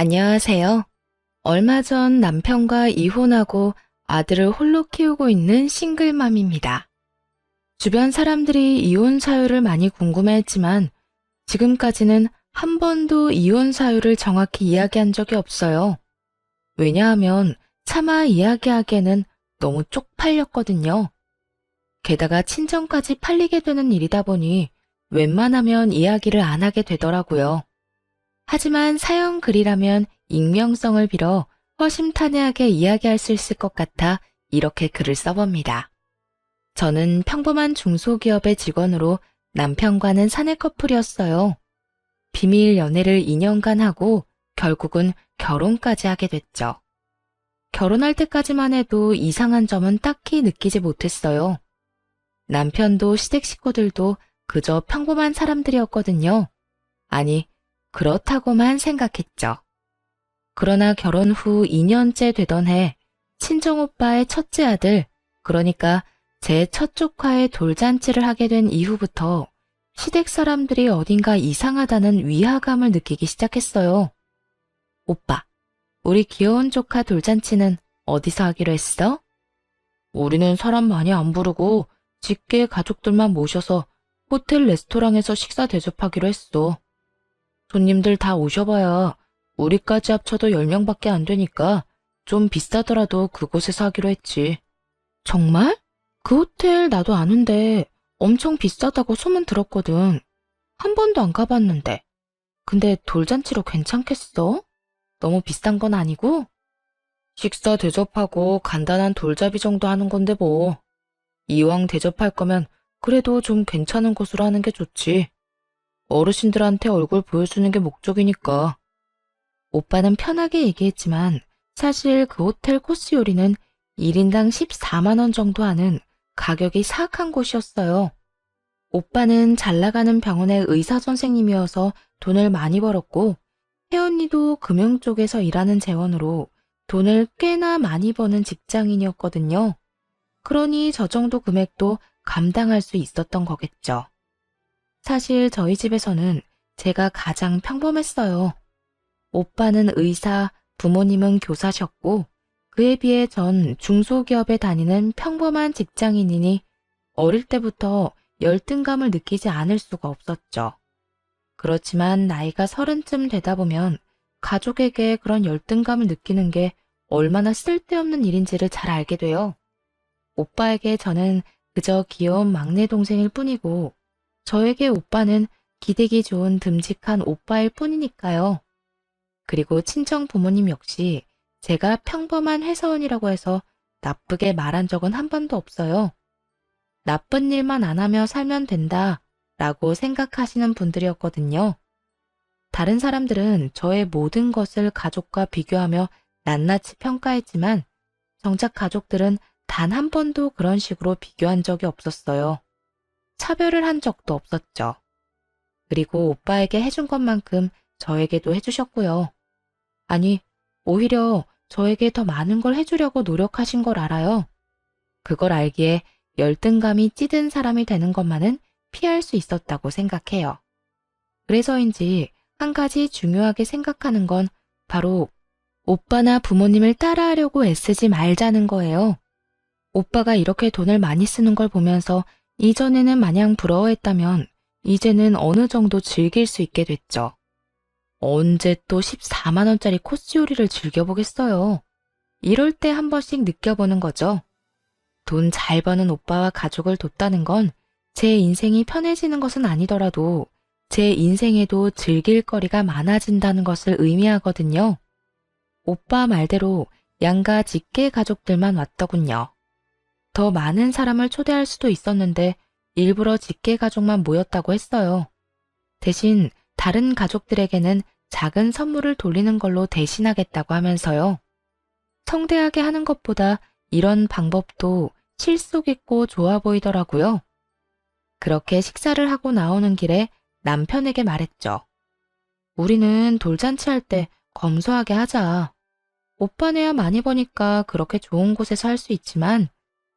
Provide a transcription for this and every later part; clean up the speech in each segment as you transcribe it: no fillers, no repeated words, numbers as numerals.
안녕하세요. 얼마 전 남편과 이혼하고 아들을 홀로 키우고 있는 싱글맘입니다. 주변 사람들이 이혼 사유를 많이 궁금해했지만 지금까지는 한 번도 이혼 사유를 정확히 이야기한 적이 없어요. 왜냐하면 차마 이야기하기에는 너무 쪽팔렸거든요. 게다가 친정까지 팔리게 되는 일이다 보니 웬만하면 이야기를 안 하게 되더라고요. 하지만 사연 글이라면 익명성을 빌어 허심탄회하게 이야기할 수 있을 것 같아 이렇게 글을 써봅니다. 저는 평범한 중소기업의 직원으로 남편과는 사내 커플이었어요. 비밀 연애를 2년간 하고 결국은 결혼까지 하게 됐죠. 결혼할 때까지만 해도 이상한 점은 딱히 느끼지 못했어요. 남편도 시댁 식구들도 그저 평범한 사람들이었거든요. 아니, 그렇다고만 생각했죠. 그러나 결혼 후 2년째 되던 해 친정오빠의 첫째 아들, 그러니까 제 첫 조카의 돌잔치를 하게 된 이후부터 시댁 사람들이 어딘가 이상하다는 위화감을 느끼기 시작했어요. 오빠, 우리 귀여운 조카 돌잔치는 어디서 하기로 했어? 우리는 사람 많이 안 부르고 직계 가족들만 모셔서 호텔 레스토랑에서 식사 대접하기로 했어. 손님들 다 오셔봐야 우리까지 합쳐도 10명밖에 안 되니까 좀 비싸더라도 그곳에서 하기로 했지. 정말? 그 호텔 나도 아는데 엄청 비싸다고 소문 들었거든. 한 번도 안 가봤는데. 근데 돌잔치로 괜찮겠어? 너무 비싼 건 아니고? 식사 대접하고 간단한 돌잡이 정도 하는 건데 뭐. 이왕 대접할 거면 그래도 좀 괜찮은 곳으로 하는 게 좋지. 어르신들한테 얼굴 보여주는 게 목적이니까. 오빠는 편하게 얘기했지만 사실 그 호텔 코스 요리는 1인당 14만 원 정도 하는 가격이 사악한 곳이었어요. 오빠는 잘 나가는 병원의 의사 선생님이어서 돈을 많이 벌었고 혜언니도 금융 쪽에서 일하는 재원으로 돈을 꽤나 많이 버는 직장인이었거든요. 그러니 저 정도 금액도 감당할 수 있었던 거겠죠. 사실 저희 집에서는 제가 가장 평범했어요. 오빠는 의사, 부모님은 교사셨고 그에 비해 전 중소기업에 다니는 평범한 직장인이니 어릴 때부터 열등감을 느끼지 않을 수가 없었죠. 그렇지만 나이가 30쯤 되다 보면 가족에게 그런 열등감을 느끼는 게 얼마나 쓸데없는 일인지를 잘 알게 돼요. 오빠에게 저는 그저 귀여운 막내 동생일 뿐이고 저에게 오빠는 기대기 좋은 듬직한 오빠일 뿐이니까요. 그리고 친정 부모님 역시 제가 평범한 회사원이라고 해서 나쁘게 말한 적은 한 번도 없어요. 나쁜 일만 안 하며 살면 된다 라고 생각하시는 분들이었거든요. 다른 사람들은 저의 모든 것을 가족과 비교하며 낱낱이 평가했지만 정작 가족들은 단 한 번도 그런 식으로 비교한 적이 없었어요. 차별을 한 적도 없었죠. 그리고 오빠에게 해준 것만큼 저에게도 해주셨고요. 아니, 오히려 저에게 더 많은 걸 해주려고 노력하신 걸 알아요. 그걸 알기에 열등감이 찌든 사람이 되는 것만은 피할 수 있었다고 생각해요. 그래서인지 한 가지 중요하게 생각하는 건 바로 오빠나 부모님을 따라하려고 애쓰지 말자는 거예요. 오빠가 이렇게 돈을 많이 쓰는 걸 보면서 이전에는 마냥 부러워했다면 이제는 어느 정도 즐길 수 있게 됐죠. 언제 또 14만 원짜리 코스 요리를 즐겨보겠어요. 이럴 때 한 번씩 느껴보는 거죠. 돈 잘 버는 오빠와 가족을 돕다는 건 제 인생이 편해지는 것은 아니더라도 제 인생에도 즐길 거리가 많아진다는 것을 의미하거든요. 오빠 말대로 양가 직계 가족들만 왔더군요. 더 많은 사람을 초대할 수도 있었는데 일부러 직계 가족만 모였다고 했어요. 대신 다른 가족들에게는 작은 선물을 돌리는 걸로 대신하겠다고 하면서요. 성대하게 하는 것보다 이런 방법도 실속 있고 좋아 보이더라고요. 그렇게 식사를 하고 나오는 길에 남편에게 말했죠. 우리는 돌잔치 할 때 검소하게 하자. 오빠네야 많이 버니까 그렇게 좋은 곳에서 할 수 있지만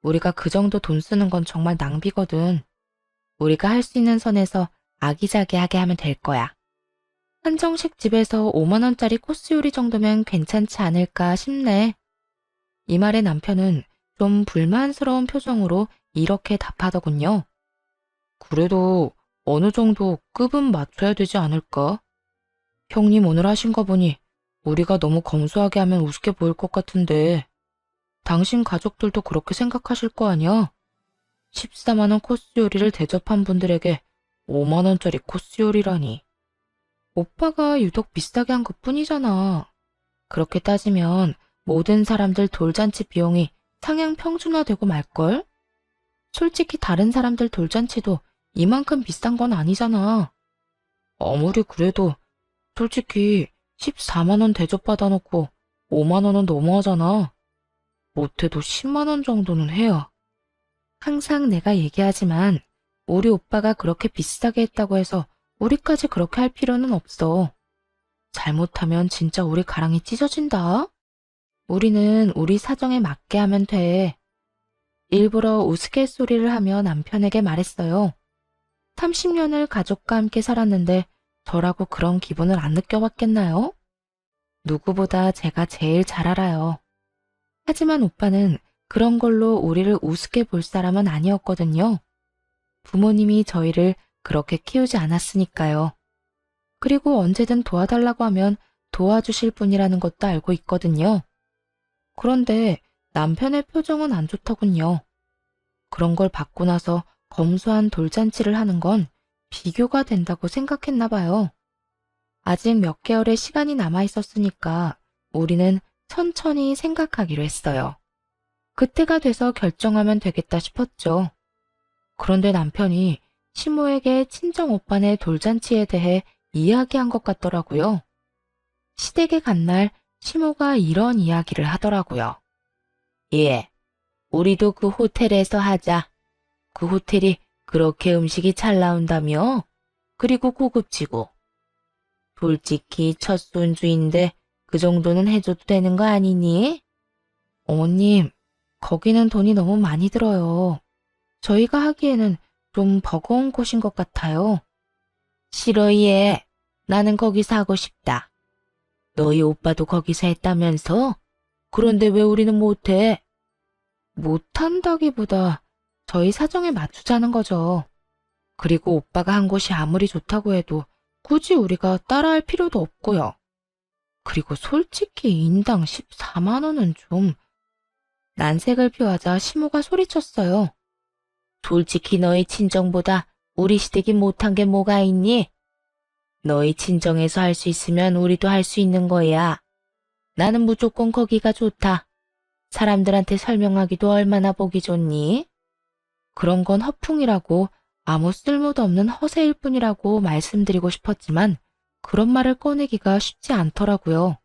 우리가 그 정도 돈 쓰는 건 정말 낭비거든. 우리가 할 수 있는 선에서 아기자기하게 하면 될 거야. 한정식 집에서 5만 원짜리 코스 요리 정도면 괜찮지 않을까 싶네. 이 말에 남편은 좀 불만스러운 표정으로 이렇게 답하더군요. 그래도 어느 정도 급은 맞춰야 되지 않을까? 형님 오늘 하신 거 보니 우리가 너무 검소하게 하면 우습게 보일 것 같은데 당신 가족들도 그렇게 생각하실 거 아니야? 14만 원 코스 요리를 대접한 분들에게 5만 원짜리 코스 요리라니. 오빠가 유독 비싸게 한 것뿐이잖아. 그렇게 따지면 모든 사람들 돌잔치 비용이 상향 평준화되고 말걸? 솔직히 다른 사람들 돌잔치도 이만큼 비싼 건 아니잖아. 아무리 그래도 솔직히 14만 원 대접받아 놓고 5만 원은 너무하잖아. 못해도 10만 원 정도는 해야. 항상 내가 얘기하지만 우리 오빠가 그렇게 비싸게 했다고 해서 우리까지 그렇게 할 필요는 없어. 잘못하면 진짜 우리 가랑이 찢어진다. 우리는 우리 사정에 맞게 하면 돼. 일부러 우스갯소리를 하며 남편에게 말했어요. 30년을 가족과 함께 살았는데 저라고 그런 기분을 안 느껴봤겠나요? 누구보다 제가 제일 잘 알아요. 하지만 오빠는 그런 걸로 우리를 우습게 볼 사람은 아니었거든요. 부모님이 저희를 그렇게 키우지 않았으니까요. 그리고 언제든 도와달라고 하면 도와주실 분이라는 것도 알고 있거든요. 그런데 남편의 표정은 안 좋더군요. 그런 걸 받고 나서 검소한 돌잔치를 하는 건 비교가 된다고 생각했나 봐요. 아직 몇 개월의 시간이 남아 있었으니까 우리는 천천히 생각하기로 했어요. 그때가 돼서 결정하면 되겠다 싶었죠. 그런데 남편이 시모에게 친정 오빠네 돌잔치에 대해 이야기한 것 같더라고요. 시댁에 간 날 시모가 이런 이야기를 하더라고요. 예, 우리도 그 호텔에서 하자. 그 호텔이 그렇게 음식이 잘 나온다며? 그리고 고급지고. 솔직히 첫 손주인데 그 정도는 해줘도 되는 거 아니니? 어머님, 거기는 돈이 너무 많이 들어요. 저희가 하기에는 좀 버거운 곳인 것 같아요. 싫어, 얘. 나는 거기서 하고 싶다. 너희 오빠도 거기서 했다면서? 그런데 왜 우리는 못해? 못한다기보다 저희 사정에 맞추자는 거죠. 그리고 오빠가 한 곳이 아무리 좋다고 해도 굳이 우리가 따라할 필요도 없고요. 그리고 솔직히 인당 14만 원은 좀... 난색을 표하자 시모가 소리쳤어요. 솔직히 너희 친정보다 우리 시댁이 못한 게 뭐가 있니? 너희 친정에서 할 수 있으면 우리도 할 수 있는 거야. 나는 무조건 거기가 좋다. 사람들한테 설명하기도 얼마나 보기 좋니? 그런 건 허풍이라고 아무 쓸모도 없는 허세일 뿐이라고 말씀드리고 싶었지만 그런 말을 꺼내기가 쉽지 않더라고요.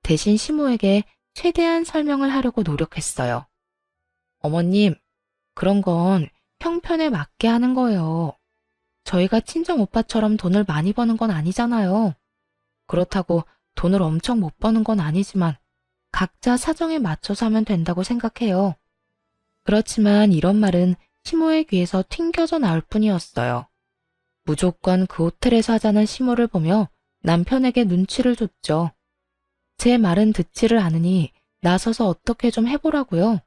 대신 시모에게 최대한 설명을 하려고 노력했어요. 어머님, 그런 건 형편에 맞게 하는 거예요. 저희가 친정 오빠처럼 돈을 많이 버는 건 아니잖아요. 그렇다고 돈을 엄청 못 버는 건 아니지만 각자 사정에 맞춰서 하면 된다고 생각해요. 그렇지만 이런 말은 시모의 귀에서 튕겨져 나올 뿐이었어요. 무조건 그 호텔에서 하자는 시모를 보며 남편에게 눈치를 줬죠. 제 말은 듣지를 않으니 나서서 어떻게 좀 해보라고요.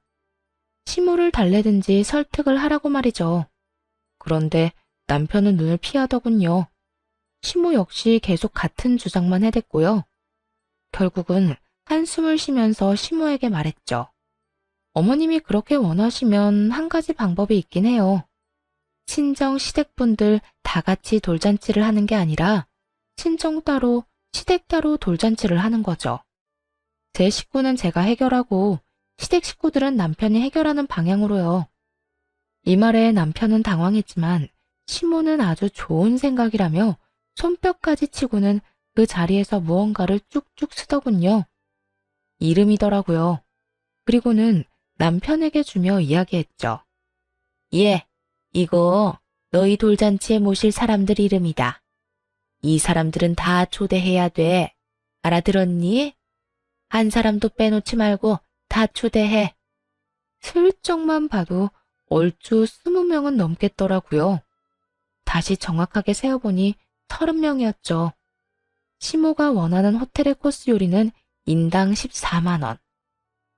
시모를 달래든지 설득을 하라고 말이죠. 그런데 남편은 눈을 피하더군요. 시모 역시 계속 같은 주장만 해댔고요. 결국은 한숨을 쉬면서 시모에게 말했죠. 어머님이 그렇게 원하시면 한 가지 방법이 있긴 해요. 친정 시댁분들 다 같이 돌잔치를 하는 게 아니라 친정 따로 시댁 따로 돌잔치를 하는 거죠. 제 식구는 제가 해결하고 시댁 식구들은 남편이 해결하는 방향으로요. 이 말에 남편은 당황했지만 시모는 아주 좋은 생각이라며 손뼉까지 치고는 그 자리에서 무언가를 쭉쭉 쓰더군요. 이름이더라고요. 그리고는 남편에게 주며 이야기했죠. 예, 이거 너희 돌잔치에 모실 사람들 이름이다. 이 사람들은 다 초대해야 돼. 알아들었니? 한 사람도 빼놓지 말고 다 초대해. 슬쩍만 봐도 얼추 20명은 넘겠더라고요. 다시 정확하게 세어보니 30명이었죠. 시모가 원하는 호텔의 코스 요리는 인당 14만 원.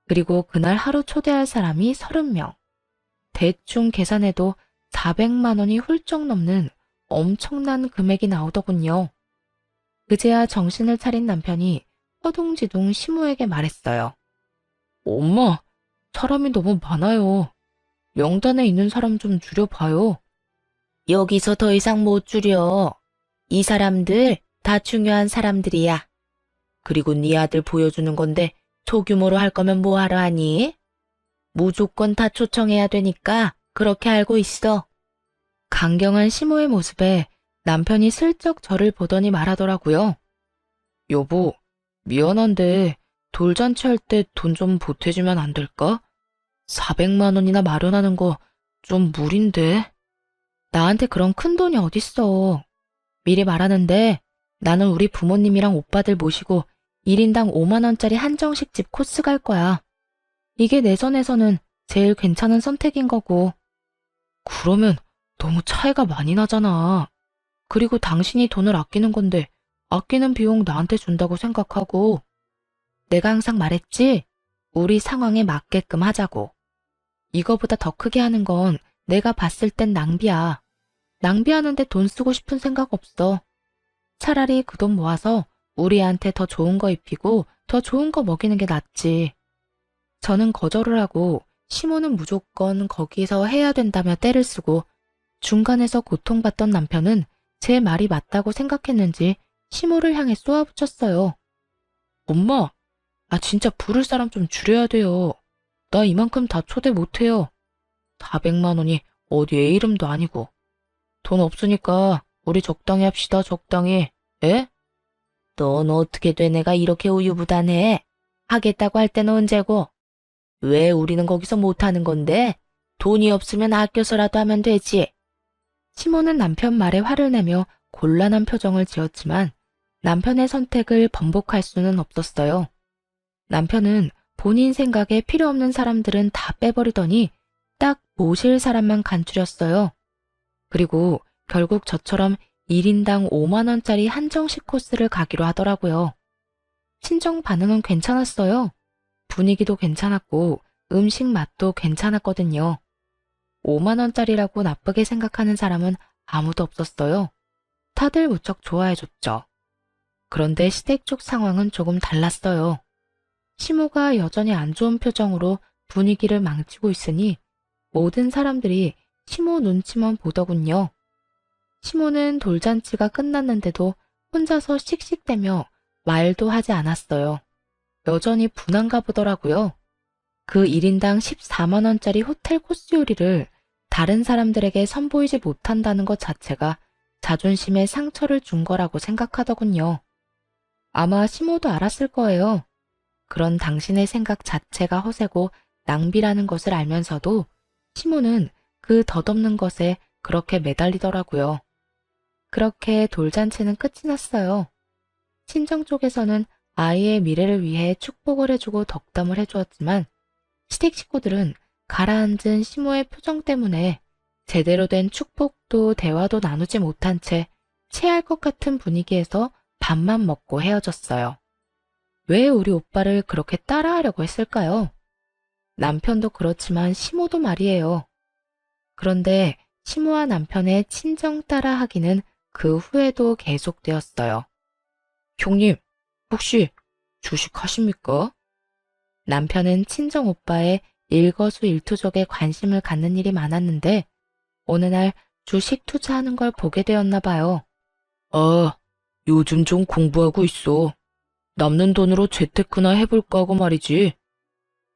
그리고 그날 하루 초대할 사람이 30명. 대충 계산해도 400만 원이 훌쩍 넘는 엄청난 금액이 나오더군요. 그제야 정신을 차린 남편이 허둥지둥 시모에게 말했어요. 엄마, 사람이 너무 많아요. 명단에 있는 사람 좀 줄여봐요. 여기서 더 이상 못 줄여. 이 사람들 다 중요한 사람들이야. 그리고 네 아들 보여주는 건데 소규모로 할 거면 뭐하러 하니? 무조건 다 초청해야 되니까 그렇게 알고 있어. 강경한 시모의 모습에 남편이 슬쩍 저를 보더니 말하더라고요. 여보, 미안한데 돌잔치 할 때 돈 좀 보태주면 안 될까? 400만 원이나 마련하는 거 좀 무리인데. 나한테 그런 큰 돈이 어딨어. 미리 말하는데 나는 우리 부모님이랑 오빠들 모시고 1인당 5만 원짜리 한정식집 코스 갈 거야. 이게 내 선에서는 제일 괜찮은 선택인 거고. 그러면 너무 차이가 많이 나잖아. 그리고 당신이 돈을 아끼는 건데 아끼는 비용 나한테 준다고 생각하고. 내가 항상 말했지? 우리 상황에 맞게끔 하자고. 이거보다 더 크게 하는 건 내가 봤을 땐 낭비야. 낭비하는데 돈 쓰고 싶은 생각 없어. 차라리 그 돈 모아서 우리 애한테 더 좋은 거 입히고 더 좋은 거 먹이는 게 낫지. 저는 거절을 하고 시모는 무조건 거기서 해야 된다며 떼를 쓰고 중간에서 고통받던 남편은 제 말이 맞다고 생각했는지 시모를 향해 쏘아붙였어요. 엄마, 진짜 부를 사람 좀 줄여야 돼요. 나 이만큼 다 초대 못해요. 400만 원이 어디 애 이름도 아니고. 돈 없으니까 우리 적당히 합시다, 적당히. 에? 넌 어떻게 돼 내가 이렇게 우유부단해? 하겠다고 할 때는 언제고? 왜 우리는 거기서 못하는 건데? 돈이 없으면 아껴서라도 하면 되지. 시모는 남편 말에 화를 내며 곤란한 표정을 지었지만 남편의 선택을 번복할 수는 없었어요. 남편은 본인 생각에 필요 없는 사람들은 다 빼버리더니 딱 모실 사람만 간추렸어요. 그리고 결국 저처럼 1인당 5만 원짜리 한정식 코스를 가기로 하더라고요. 친정 반응은 괜찮았어요. 분위기도 괜찮았고 음식 맛도 괜찮았거든요. 5만 원짜리라고 나쁘게 생각하는 사람은 아무도 없었어요. 다들 무척 좋아해줬죠. 그런데 시댁 쪽 상황은 조금 달랐어요. 시모가 여전히 안 좋은 표정으로 분위기를 망치고 있으니 모든 사람들이 시모 눈치만 보더군요. 시모는 돌잔치가 끝났는데도 혼자서 씩씩대며 말도 하지 않았어요. 여전히 분한가 보더라고요. 그 1인당 14만 원짜리 호텔 코스 요리를 다른 사람들에게 선보이지 못한다는 것 자체가 자존심에 상처를 준 거라고 생각하더군요. 아마 시모도 알았을 거예요. 그런 당신의 생각 자체가 허세고 낭비라는 것을 알면서도 시모는 그 덧없는 것에 그렇게 매달리더라고요. 그렇게 돌잔치는 끝이 났어요. 친정 쪽에서는 아이의 미래를 위해 축복을 해주고 덕담을 해주었지만 시댁 식구들은 가라앉은 시모의 표정 때문에 제대로 된 축복도 대화도 나누지 못한 채 체할 것 같은 분위기에서 밥만 먹고 헤어졌어요. 왜 우리 오빠를 그렇게 따라하려고 했을까요? 남편도 그렇지만 시모도 말이에요. 그런데 시모와 남편의 친정 따라하기는 그 후에도 계속되었어요. 형님, 혹시 주식하십니까? 남편은 친정 오빠의 일거수일투족에 관심을 갖는 일이 많았는데 어느 날 주식 투자하는 걸 보게 되었나 봐요. 요즘 좀 공부하고 있어. 남는 돈으로 재테크나 해볼까 하고 말이지.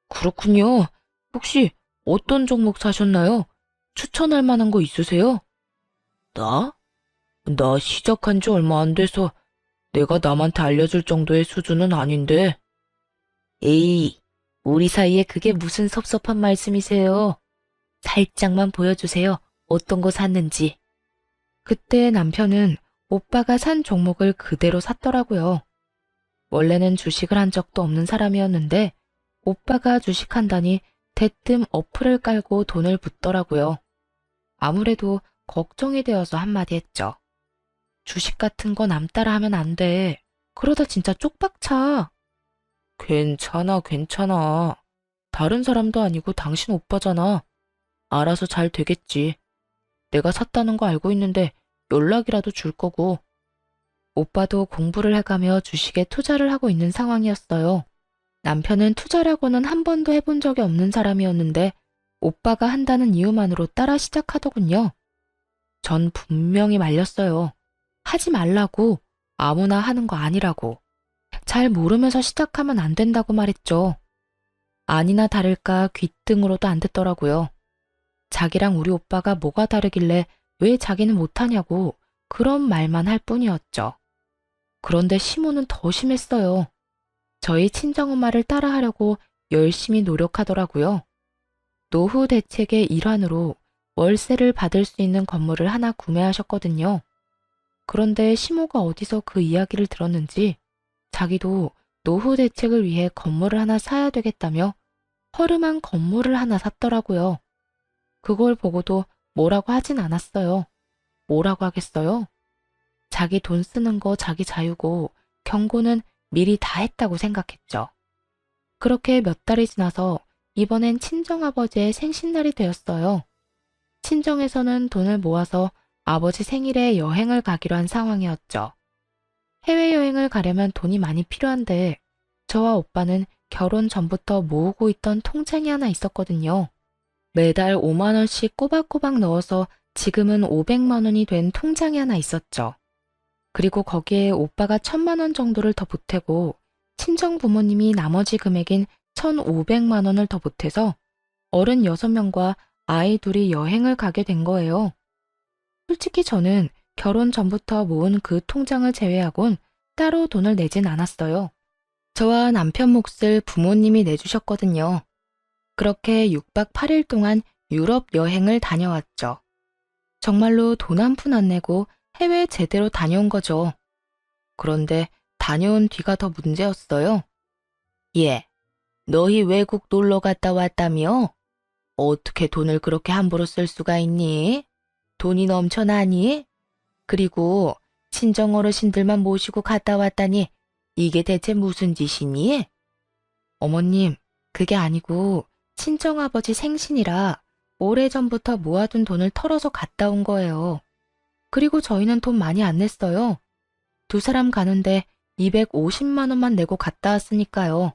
그렇군요. 혹시 어떤 종목 사셨나요? 추천할 만한 거 있으세요? 나? 나 시작한 지 얼마 안 돼서 내가 남한테 알려줄 정도의 수준은 아닌데. 에이, 우리 사이에 그게 무슨 섭섭한 말씀이세요? 살짝만 보여주세요. 어떤 거 샀는지. 그때 남편은 오빠가 산 종목을 그대로 샀더라고요. 원래는 주식을 한 적도 없는 사람이었는데 오빠가 주식한다니 대뜸 어플을 깔고 돈을 붓더라고요. 아무래도 걱정이 되어서 한마디 했죠. 주식 같은 거 남 따라 하면 안 돼. 그러다 진짜 쪽박차. 괜찮아, 괜찮아. 다른 사람도 아니고 당신 오빠잖아. 알아서 잘 되겠지. 내가 샀다는 거 알고 있는데 연락이라도 줄 거고. 오빠도 공부를 해가며 주식에 투자를 하고 있는 상황이었어요. 남편은 투자라고는 한 번도 해본 적이 없는 사람이었는데 오빠가 한다는 이유만으로 따라 시작하더군요. 전 분명히 말렸어요. 하지 말라고, 아무나 하는 거 아니라고. 잘 모르면서 시작하면 안 된다고 말했죠. 아니나 다를까 귓등으로도 안 듣더라고요. 자기랑 우리 오빠가 뭐가 다르길래 왜 자기는 못하냐고 그런 말만 할 뿐이었죠. 그런데 시모는 더 심했어요. 저희 친정엄마를 따라하려고 열심히 노력하더라고요. 노후 대책의 일환으로 월세를 받을 수 있는 건물을 하나 구매하셨거든요. 그런데 시모가 어디서 그 이야기를 들었는지 자기도 노후 대책을 위해 건물을 하나 사야 되겠다며 허름한 건물을 하나 샀더라고요. 그걸 보고도 뭐라고 하진 않았어요. 뭐라고 하겠어요? 자기 돈 쓰는 거 자기 자유고 경고는 미리 다 했다고 생각했죠. 그렇게 몇 달이 지나서 이번엔 친정아버지의 생신날이 되었어요. 친정에서는 돈을 모아서 아버지 생일에 여행을 가기로 한 상황이었죠. 해외여행을 가려면 돈이 많이 필요한데 저와 오빠는 결혼 전부터 모으고 있던 통장이 하나 있었거든요. 매달 5만 원씩 꼬박꼬박 넣어서 지금은 500만 원이 된 통장이 하나 있었죠. 그리고 거기에 오빠가 1000만 원 정도를 더 보태고 친정 부모님이 나머지 금액인 1500만 원을 더 보태서 어른 6명과 아이 둘이 여행을 가게 된 거예요. 솔직히 저는 결혼 전부터 모은 그 통장을 제외하곤 따로 돈을 내진 않았어요. 저와 남편 몫을 부모님이 내주셨거든요. 그렇게 6박 8일 동안 유럽 여행을 다녀왔죠. 정말로 돈 한 푼 안 내고 해외 제대로 다녀온 거죠. 그런데 다녀온 뒤가 더 문제였어요. 예, 너희 외국 놀러 갔다 왔다며? 어떻게 돈을 그렇게 함부로 쓸 수가 있니? 돈이 넘쳐나니? 그리고 친정 어르신들만 모시고 갔다 왔다니 이게 대체 무슨 짓이니? 어머님, 그게 아니고 친정아버지 생신이라 오래전부터 모아둔 돈을 털어서 갔다 온 거예요. 그리고 저희는 돈 많이 안 냈어요. 두 사람 가는데 250만 원만 내고 갔다 왔으니까요.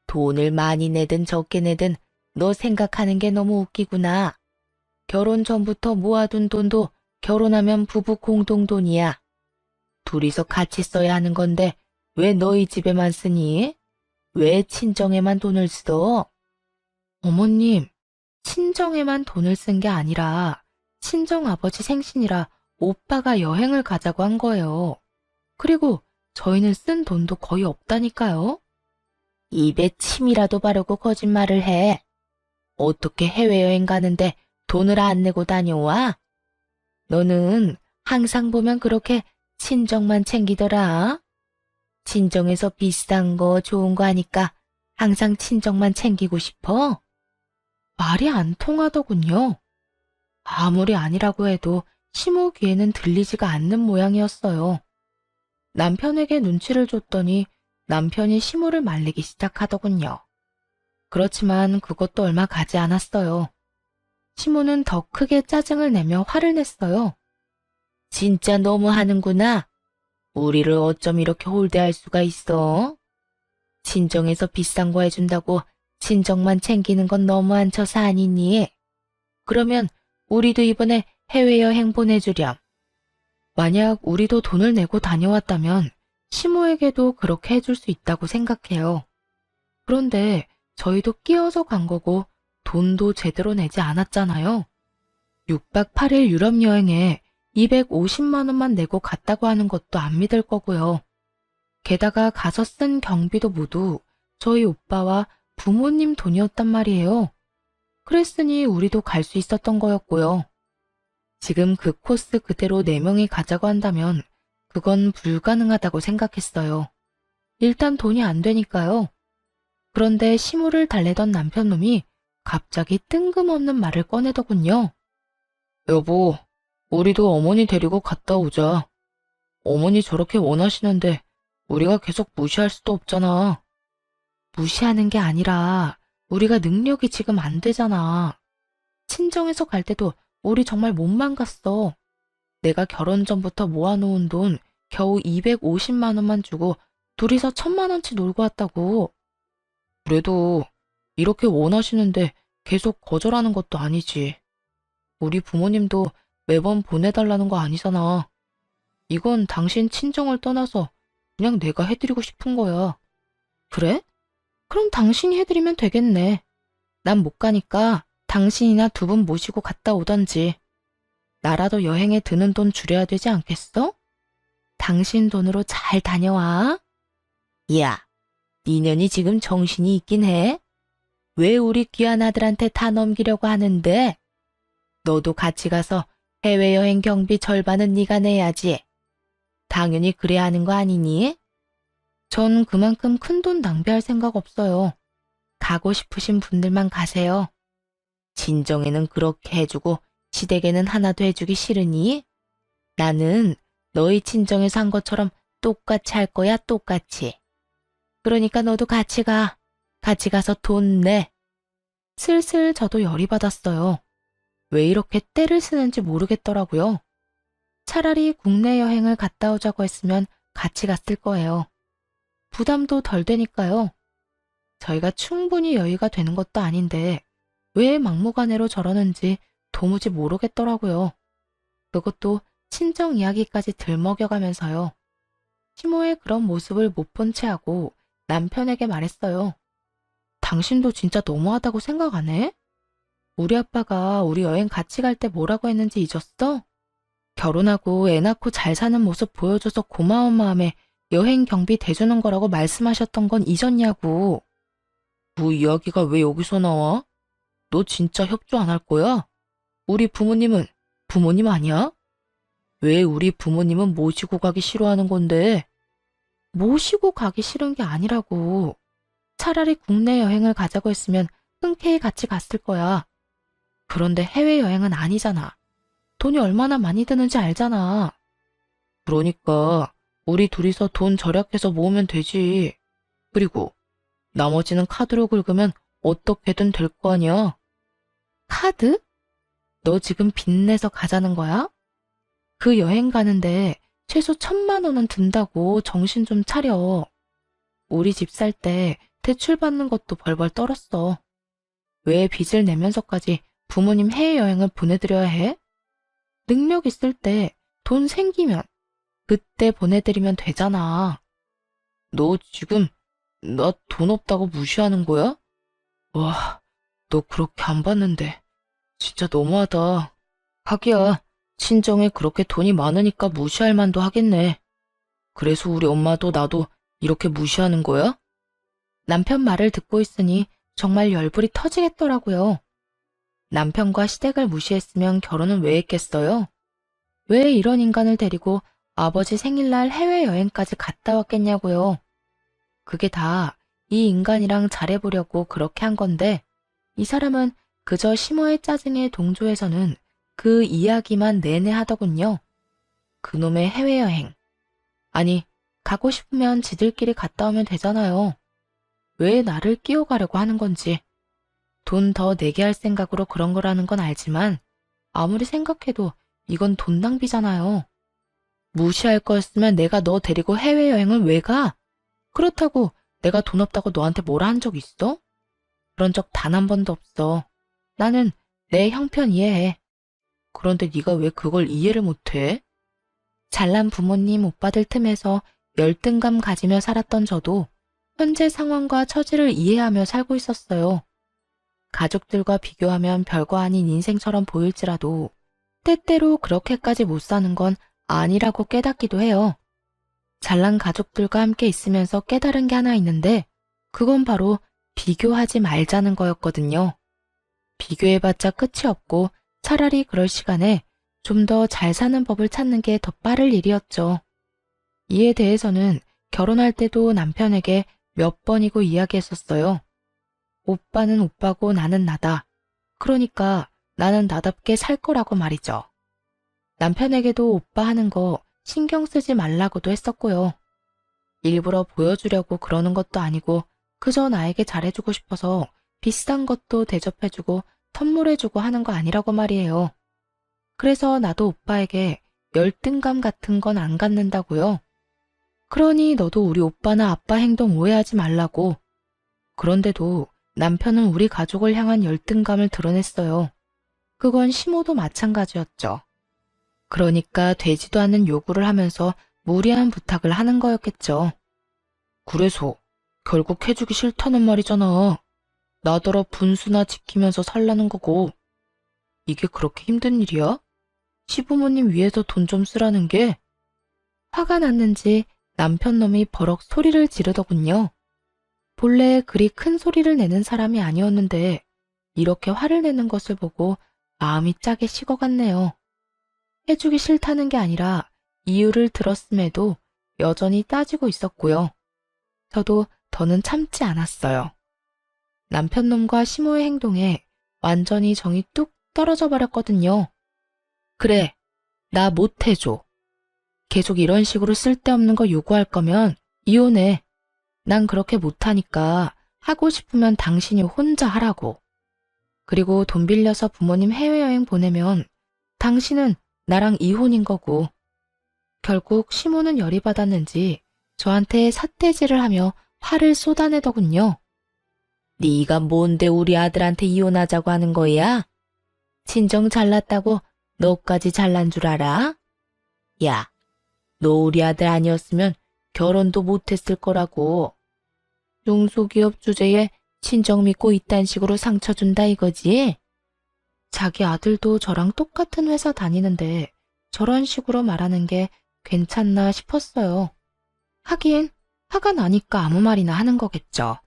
돈을 많이 내든 적게 내든 너 생각하는 게 너무 웃기구나. 결혼 전부터 모아둔 돈도 결혼하면 부부 공동돈이야. 둘이서 같이 써야 하는 건데 왜 너희 집에만 쓰니? 왜 친정에만 돈을 써? 어머님, 친정에만 돈을 쓴 게 아니라 친정아버지 생신이라 오빠가 여행을 가자고 한 거예요. 그리고 저희는 쓴 돈도 거의 없다니까요. 입에 침이라도 바르고 거짓말을 해. 어떻게 해외여행 가는데 돈을 안 내고 다녀와? 너는 항상 보면 그렇게 친정만 챙기더라. 친정에서 비싼 거 좋은 거 하니까 항상 친정만 챙기고 싶어? 말이 안 통하더군요. 아무리 아니라고 해도 시모 귀에는 들리지가 않는 모양이었어요. 남편에게 눈치를 줬더니 남편이 시모를 말리기 시작하더군요. 그렇지만 그것도 얼마 가지 않았어요. 시모는 더 크게 짜증을 내며 화를 냈어요. 진짜 너무하는구나. 우리를 어쩜 이렇게 홀대할 수가 있어? 친정에서 비싼 거 해준다고 친정만 챙기는 건 너무한 처사 아니니? 그러면 우리도 이번에 해외여행 보내주렴. 만약 우리도 돈을 내고 다녀왔다면 시모에게도 그렇게 해줄 수 있다고 생각해요. 그런데 저희도 끼어서 간 거고 돈도 제대로 내지 않았잖아요. 6박 8일 유럽 여행에 250만 원만 내고 갔다고 하는 것도 안 믿을 거고요. 게다가 가서 쓴 경비도 모두 저희 오빠와 부모님 돈이었단 말이에요. 그랬으니 우리도 갈 수 있었던 거였고요. 지금 그 코스 그대로 4명이 가자고 한다면 그건 불가능하다고 생각했어요. 일단 돈이 안 되니까요. 그런데 시무를 달래던 남편놈이 갑자기 뜬금없는 말을 꺼내더군요. 여보, 우리도 어머니 데리고 갔다 오자. 어머니 저렇게 원하시는데 우리가 계속 무시할 수도 없잖아. 무시하는 게 아니라 우리가 능력이 지금 안 되잖아. 친정에서 갈 때도 우리 정말 못만 갔어. 내가 결혼 전부터 모아놓은 돈 겨우 250만 원만 주고 둘이서 1000만 원치 놀고 왔다고. 그래도 이렇게 원하시는데 계속 거절하는 것도 아니지. 우리 부모님도 매번 보내달라는 거 아니잖아. 이건 당신 친정을 떠나서 그냥 내가 해드리고 싶은 거야. 그래? 그럼 당신이 해드리면 되겠네. 난 못 가니까 당신이나 두 분 모시고 갔다 오던지. 나라도 여행에 드는 돈 줄여야 되지 않겠어? 당신 돈으로 잘 다녀와. 야, 니년이 지금 정신이 있긴 해? 왜 우리 귀한 아들한테 다 넘기려고 하는데? 너도 같이 가서 해외여행 경비 절반은 네가 내야지. 당연히 그래야 하는 거 아니니? 전 그만큼 큰 돈 낭비할 생각 없어요. 가고 싶으신 분들만 가세요. 친정에는 그렇게 해주고 시댁에는 하나도 해주기 싫으니? 나는 너희 친정에서 한 것처럼 똑같이 할 거야, 똑같이. 그러니까 너도 같이 가. 같이 가서 돈 내. 슬슬 저도 열이 받았어요. 왜 이렇게 떼를 쓰는지 모르겠더라고요. 차라리 국내 여행을 갔다 오자고 했으면 같이 갔을 거예요. 부담도 덜 되니까요. 저희가 충분히 여유가 되는 것도 아닌데 왜 막무가내로 저러는지 도무지 모르겠더라고요. 그것도 친정 이야기까지 들먹여가면서요. 시모의 그런 모습을 못 본 채 하고 남편에게 말했어요. 당신도 진짜 너무하다고 생각 안 해? 우리 아빠가 우리 여행 같이 갈 때 뭐라고 했는지 잊었어? 결혼하고 애 낳고 잘 사는 모습 보여줘서 고마운 마음에 여행 경비 대주는 거라고 말씀하셨던 건 잊었냐고. 뭐 이야기가 왜 여기서 나와? 너 진짜 협조 안 할 거야? 우리 부모님은 부모님 아니야? 왜 우리 부모님은 모시고 가기 싫어하는 건데? 모시고 가기 싫은 게 아니라고. 차라리 국내 여행을 가자고 했으면 흔쾌히 같이 갔을 거야. 그런데 해외여행은 아니잖아. 돈이 얼마나 많이 드는지 알잖아. 그러니까 우리 둘이서 돈 절약해서 모으면 되지. 그리고 나머지는 카드로 긁으면 어떻게든 될 거 아니야. 카드? 너 지금 빚내서 가자는 거야? 그 여행 가는데 최소 1000만 원은 든다고 정신 좀 차려. 우리 집 살 때 대출 받는 것도 벌벌 떨었어. 왜 빚을 내면서까지 부모님 해외여행을 보내드려야 해? 능력 있을 때 돈 생기면 그때 보내드리면 되잖아. 너 지금 나 돈 없다고 무시하는 거야? 와, 너 그렇게 안 봤는데 진짜 너무하다. 하기야, 친정에 그렇게 돈이 많으니까 무시할 만도 하겠네. 그래서 우리 엄마도 나도 이렇게 무시하는 거야? 남편 말을 듣고 있으니 정말 열불이 터지겠더라고요. 남편과 시댁을 무시했으면 결혼은 왜 했겠어요? 왜 이런 인간을 데리고 아버지 생일날 해외여행까지 갔다 왔겠냐고요. 그게 다 이 인간이랑 잘해보려고 그렇게 한 건데 이 사람은 그저 시모의 짜증에 동조해서는 그 이야기만 내내 하더군요. 그놈의 해외여행. 아니, 가고 싶으면 지들끼리 갔다 오면 되잖아요. 왜 나를 끼워가려고 하는 건지. 돈 더 내게 할 생각으로 그런 거라는 건 알지만 아무리 생각해도 이건 돈 낭비잖아요. 무시할 거였으면 내가 너 데리고 해외여행을 왜 가? 그렇다고 내가 돈 없다고 너한테 뭐라 한 적 있어? 그런 적 단 한 번도 없어. 나는 내 형편 이해해. 그런데 네가 왜 그걸 이해를 못해? 잘난 부모님 오빠들 틈에서 열등감 가지며 살았던 저도 현재 상황과 처지를 이해하며 살고 있었어요. 가족들과 비교하면 별거 아닌 인생처럼 보일지라도 때때로 그렇게까지 못 사는 건 아니라고 깨닫기도 해요. 잘난 가족들과 함께 있으면서 깨달은 게 하나 있는데 그건 바로 비교하지 말자는 거였거든요. 비교해봤자 끝이 없고 차라리 그럴 시간에 좀 더 잘 사는 법을 찾는 게 더 빠를 일이었죠. 이에 대해서는 결혼할 때도 남편에게 몇 번이고 이야기했었어요. 오빠는 오빠고 나는 나다. 그러니까 나는 나답게 살 거라고 말이죠. 남편에게도 오빠 하는 거 신경 쓰지 말라고도 했었고요. 일부러 보여주려고 그러는 것도 아니고 그저 나에게 잘해주고 싶어서 비싼 것도 대접해주고 선물해주고 하는 거 아니라고 말이에요. 그래서 나도 오빠에게 열등감 같은 건 안 갖는다고요. 그러니 너도 우리 오빠나 아빠 행동 오해하지 말라고. 그런데도 남편은 우리 가족을 향한 열등감을 드러냈어요. 그건 시모도 마찬가지였죠. 그러니까 되지도 않는 요구를 하면서 무리한 부탁을 하는 거였겠죠. 그래서 결국 해주기 싫다는 말이잖아. 나더러 분수나 지키면서 살라는 거고. 이게 그렇게 힘든 일이야? 시부모님 위해서 돈 좀 쓰라는 게? 화가 났는지 남편 놈이 버럭 소리를 지르더군요. 본래 그리 큰 소리를 내는 사람이 아니었는데 이렇게 화를 내는 것을 보고 마음이 짜게 식어갔네요. 해주기 싫다는 게 아니라 이유를 들었음에도 여전히 따지고 있었고요. 저도 더는 참지 않았어요. 남편 놈과 시모의 행동에 완전히 정이 뚝 떨어져 버렸거든요. 그래, 나 못해줘. 계속 이런 식으로 쓸데없는 거 요구할 거면 이혼해. 난 그렇게 못하니까 하고 싶으면 당신이 혼자 하라고. 그리고 돈 빌려서 부모님 해외여행 보내면 당신은 나랑 이혼인 거고. 결국 시모는 열이 받았는지 저한테 삿대질을 하며 화를 쏟아내더군요. 네가 뭔데 우리 아들한테 이혼하자고 하는 거야? 친정 잘났다고 너까지 잘난 줄 알아? 야, 너 우리 아들 아니었으면 결혼도 못했을 거라고. 중소기업 주제에 친정 믿고 이딴 식으로 상처 준다 이거지? 자기 아들도 저랑 똑같은 회사 다니는데 저런 식으로 말하는 게 괜찮나 싶었어요. 하긴 화가 나니까 아무 말이나 하는 거겠죠.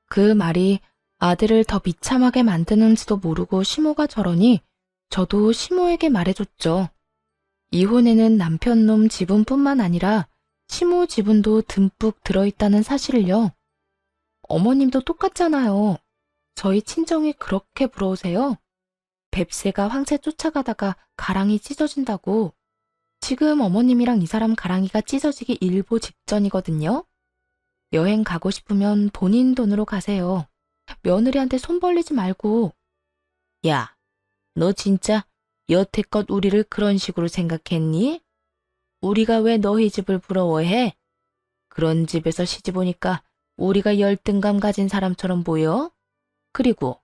그 말이 아들을 더 비참하게 만드는지도 모르고 시모가 저러니 저도 시모에게 말해줬죠. 이혼에는 남편 놈 지분뿐만 아니라 시모 지분도 듬뿍 들어있다는 사실을요. 어머님도 똑같잖아요. 저희 친정이 그렇게 부러우세요? 뱁새가 황새 쫓아가다가 가랑이 찢어진다고. 지금 어머님이랑 이 사람 가랑이가 찢어지기 일보 직전이거든요. 여행 가고 싶으면 본인 돈으로 가세요. 며느리한테 손 벌리지 말고. 야, 너 진짜 여태껏 우리를 그런 식으로 생각했니? 우리가 왜 너희 집을 부러워해? 그런 집에서 시집 오니까 우리가 열등감 가진 사람처럼 보여? 그리고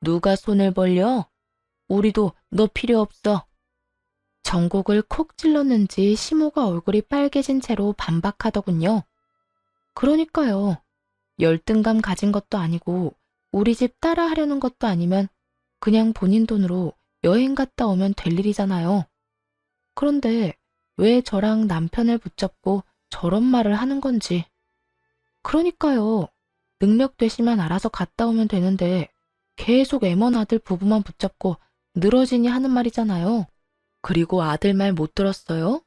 누가 손을 벌려? 우리도 너 필요 없어. 전곡을 콕 찔렀는지 시모가 얼굴이 빨개진 채로 반박하더군요. 그러니까요. 열등감 가진 것도 아니고 우리 집 따라 하려는 것도 아니면 그냥 본인 돈으로 여행 갔다 오면 될 일이잖아요. 그런데 왜 저랑 남편을 붙잡고 저런 말을 하는 건지. 그러니까요. 능력 되시면 알아서 갔다 오면 되는데 계속 애먼 아들 부부만 붙잡고 늘어지니 하는 말이잖아요. 그리고 아들 말 못 들었어요?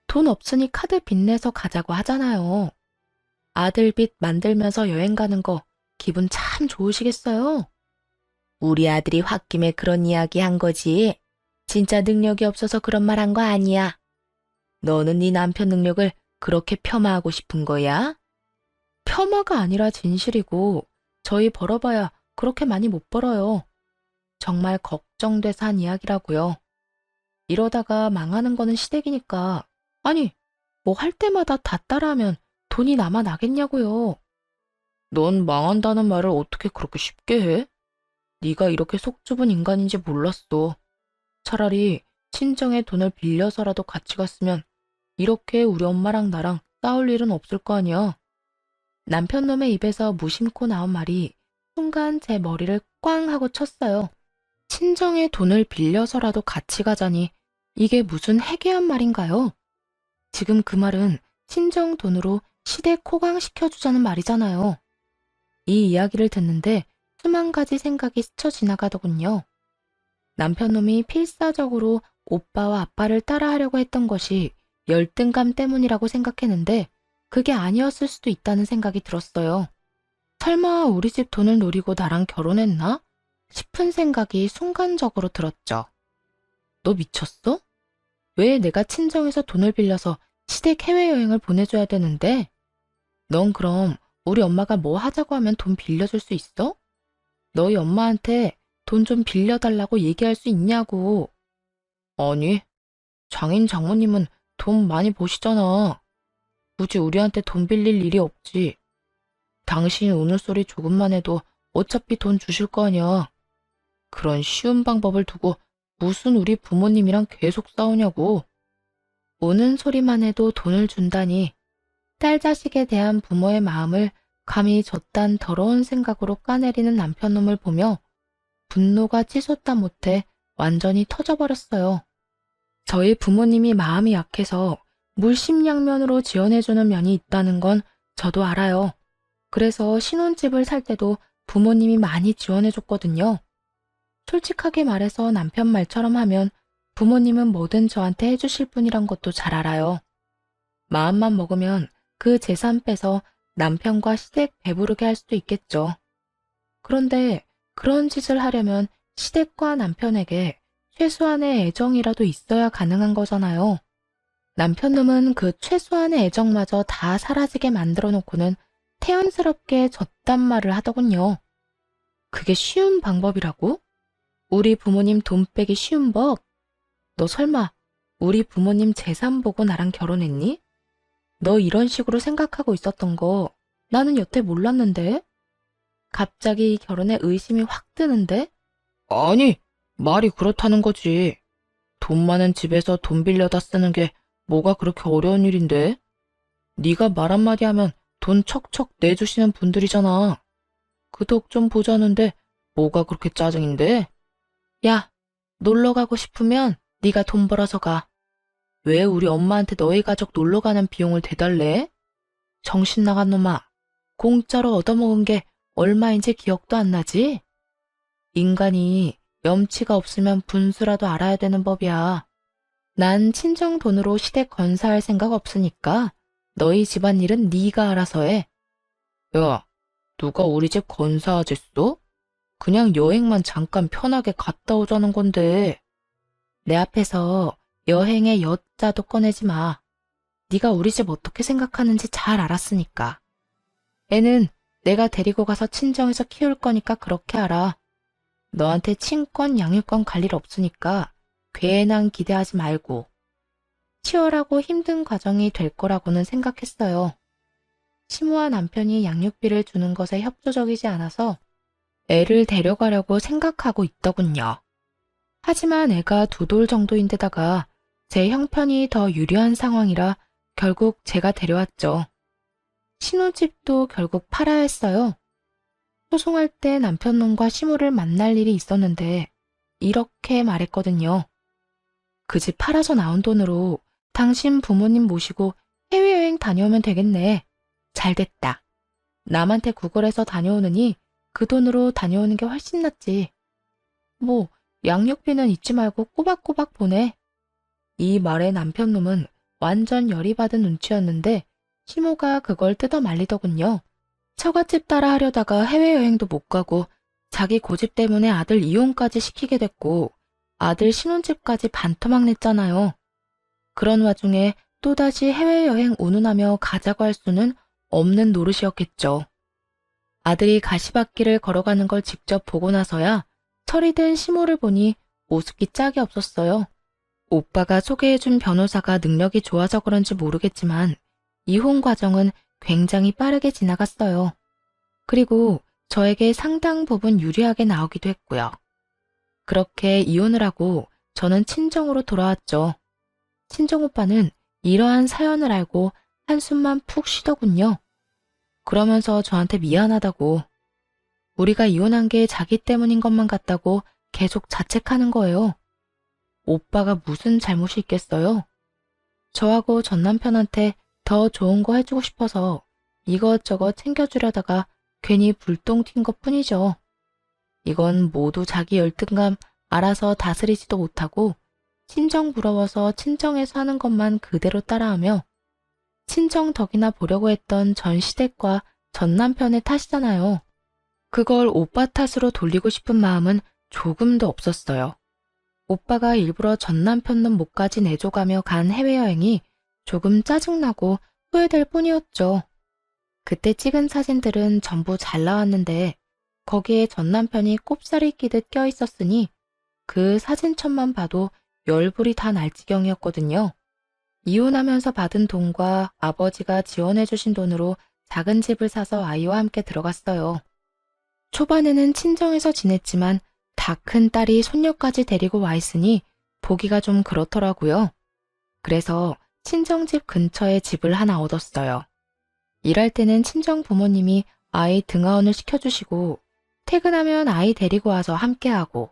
돈 없으니 카드 빚내서 가자고 하잖아요. 아들 빚 만들면서 여행 가는 거 기분 참 좋으시겠어요? 우리 아들이 홧김에 그런 이야기 한 거지. 진짜 능력이 없어서 그런 말 한 거 아니야. 너는 네 남편 능력을 그렇게 폄하하고 싶은 거야? 폄하가 아니라 진실이고 저희 벌어봐야 그렇게 많이 못 벌어요. 정말 걱정돼서 한 이야기라고요. 이러다가 망하는 거는 시댁이니까. 아니, 뭐 할 때마다 다 따라하면 돈이 남아 나겠냐고요. 넌 망한다는 말을 어떻게 그렇게 쉽게 해? 네가 이렇게 속 좁은 인간인지 몰랐어. 차라리 친정의 돈을 빌려서라도 같이 갔으면 이렇게 우리 엄마랑 나랑 싸울 일은 없을 거 아니야. 남편 놈의 입에서 무심코 나온 말이 순간 제 머리를 꽝 하고 쳤어요. 친정의 돈을 빌려서라도 같이 가자니 이게 무슨 해괴한 말인가요? 지금 그 말은 친정 돈으로 시댁 호강시켜주자는 말이잖아요. 이 이야기를 듣는데 수만 가지 생각이 스쳐 지나가더군요. 남편 놈이 필사적으로 오빠와 아빠를 따라하려고 했던 것이 열등감 때문이라고 생각했는데 그게 아니었을 수도 있다는 생각이 들었어요. 설마 우리 집 돈을 노리고 나랑 결혼했나? 싶은 생각이 순간적으로 들었죠. 너 미쳤어? 왜 내가 친정에서 돈을 빌려서 시댁 해외여행을 보내줘야 되는데? 넌 그럼 우리 엄마가 뭐 하자고 하면 돈 빌려줄 수 있어? 너희 엄마한테 돈 좀 빌려달라고 얘기할 수 있냐고. 아니, 장인 장모님은 돈 많이 버시잖아. 굳이 우리한테 돈 빌릴 일이 없지. 당신 우는 소리 조금만 해도 어차피 돈 주실 거 아니야. 그런 쉬운 방법을 두고 무슨 우리 부모님이랑 계속 싸우냐고. 우는 소리만 해도 돈을 준다니. 딸 자식에 대한 부모의 마음을 감히 저딴 더러운 생각으로 까내리는 남편놈을 보며 분노가 치솟다 못해 완전히 터져버렸어요. 저희 부모님이 마음이 약해서 물심양면으로 지원해주는 면이 있다는 건 저도 알아요. 그래서 신혼집을 살 때도 부모님이 많이 지원해줬거든요. 솔직하게 말해서 남편 말처럼 하면 부모님은 뭐든 저한테 해주실 분이란 것도 잘 알아요. 마음만 먹으면 그 재산 빼서 남편과 시댁 배부르게 할 수도 있겠죠. 그런데 그런 짓을 하려면 시댁과 남편에게 최소한의 애정이라도 있어야 가능한 거잖아요. 남편놈은 그 최소한의 애정마저 다 사라지게 만들어 놓고는 태연스럽게 저딴 말을 하더군요. 그게 쉬운 방법이라고? 우리 부모님 돈 빼기 쉬운 법? 너 설마 우리 부모님 재산 보고 나랑 결혼했니? 너 이런 식으로 생각하고 있었던 거 나는 여태 몰랐는데? 갑자기 이 결혼에 의심이 확 드는데? 아니, 말이 그렇다는 거지. 돈 많은 집에서 돈 빌려다 쓰는 게 뭐가 그렇게 어려운 일인데? 네가 말 한마디 하면 돈 척척 내주시는 분들이잖아. 그 덕 좀 보자는데 뭐가 그렇게 짜증인데? 야, 놀러 가고 싶으면 네가 돈 벌어서 가. 왜 우리 엄마한테 너희 가족 놀러 가는 비용을 대달래? 정신 나간 놈아. 공짜로 얻어먹은 게 얼마인지 기억도 안 나지? 인간이 염치가 없으면 분수라도 알아야 되는 법이야. 난 친정 돈으로 시댁 건사할 생각 없으니까 너희 집안일은 네가 알아서 해. 야, 누가 우리 집 건사하겠어? 그냥 여행만 잠깐 편하게 갔다 오자는 건데. 내 앞에서 여행의 여자도 꺼내지 마. 네가 우리 집 어떻게 생각하는지 잘 알았으니까. 애는 내가 데리고 가서 친정에서 키울 거니까 그렇게 알아. 너한테 친권, 양육권 갈 일 없으니까 괜한 기대하지 말고. 치열하고 힘든 과정이 될 거라고는 생각했어요. 시모와 남편이 양육비를 주는 것에 협조적이지 않아서 애를 데려가려고 생각하고 있더군요. 하지만 애가 2돌 정도인데다가 제 형편이 더 유리한 상황이라 결국 제가 데려왔죠. 신혼집도 결국 팔아야 했어요. 소송할 때 남편놈과 시모를 만날 일이 있었는데 이렇게 말했거든요. 그 집 팔아서 나온 돈으로 당신 부모님 모시고 해외여행 다녀오면 되겠네. 잘됐다. 남한테 구걸해서 다녀오느니 그 돈으로 다녀오는 게 훨씬 낫지. 뭐 양육비는 잊지 말고 꼬박꼬박 보내. 이 말에 남편놈은 완전 열이 받은 눈치였는데 시모가 그걸 뜯어 말리더군요. 처갓집 따라 하려다가 해외여행도 못 가고 자기 고집 때문에 아들 이혼까지 시키게 됐고 아들 신혼집까지 반토막 냈잖아요. 그런 와중에 또다시 해외여행 운운하며 가자고 할 수는 없는 노릇이었겠죠. 아들이 가시밭길을 걸어가는 걸 직접 보고 나서야 철이 든 시모를 보니 오숙이 짝이 없었어요. 오빠가 소개해준 변호사가 능력이 좋아서 그런지 모르겠지만 이혼 과정은 굉장히 빠르게 지나갔어요. 그리고 저에게 상당 부분 유리하게 나오기도 했고요. 그렇게 이혼을 하고 저는 친정으로 돌아왔죠. 친정오빠는 이러한 사연을 알고 한숨만 푹 쉬더군요. 그러면서 저한테 미안하다고, 우리가 이혼한 게 자기 때문인 것만 같다고 계속 자책하는 거예요. 오빠가 무슨 잘못이 있겠어요? 저하고 전 남편한테 더 좋은 거 해주고 싶어서 이것저것 챙겨주려다가 괜히 불똥 튄 것뿐이죠. 이건 모두 자기 열등감 알아서 다스리지도 못하고 친정 부러워서 친정에서 하는 것만 그대로 따라하며 친정 덕이나 보려고 했던 전 시댁과 전 남편의 탓이잖아요. 그걸 오빠 탓으로 돌리고 싶은 마음은 조금도 없었어요. 오빠가 일부러 전 남편놈 목까지 내줘가며 간 해외여행이 조금 짜증나고 후회될 뿐이었죠. 그때 찍은 사진들은 전부 잘 나왔는데 거기에 전 남편이 꼽살이 끼듯 껴 있었으니 그 사진첩만 봐도 열불이 다 날 지경이었거든요. 이혼하면서 받은 돈과 아버지가 지원해주신 돈으로 작은 집을 사서 아이와 함께 들어갔어요. 초반에는 친정에서 지냈지만 다 큰 딸이 손녀까지 데리고 와 있으니 보기가 좀 그렇더라고요. 그래서 친정집 근처에 집을 하나 얻었어요. 일할 때는 친정 부모님이 아이 등하원을 시켜주시고 퇴근하면 아이 데리고 와서 함께하고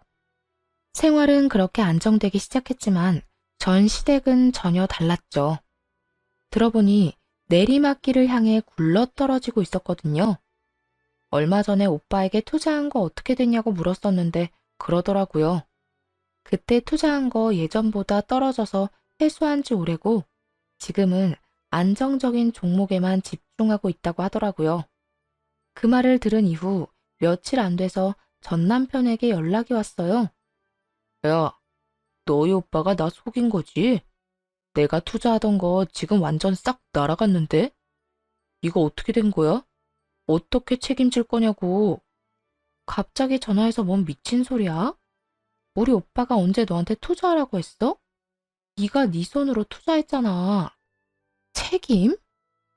생활은 그렇게 안정되기 시작했지만 전 시댁은 전혀 달랐죠. 들어보니 내리막길을 향해 굴러떨어지고 있었거든요. 얼마 전에 오빠에게 투자한 거 어떻게 됐냐고 물었었는데 그러더라고요. 그때 투자한 거 예전보다 떨어져서 회수한 지 오래고 지금은 안정적인 종목에만 집중하고 있다고 하더라고요. 그 말을 들은 이후 며칠 안 돼서 전 남편에게 연락이 왔어요. 야, 너희 오빠가 나 속인 거지? 내가 투자하던 거 지금 완전 싹 날아갔는데? 이거 어떻게 된 거야? 어떻게 책임질 거냐고. 갑자기 전화해서 뭔 미친 소리야? 우리 오빠가 언제 너한테 투자하라고 했어? 네가 네 손으로 투자했잖아. 책임?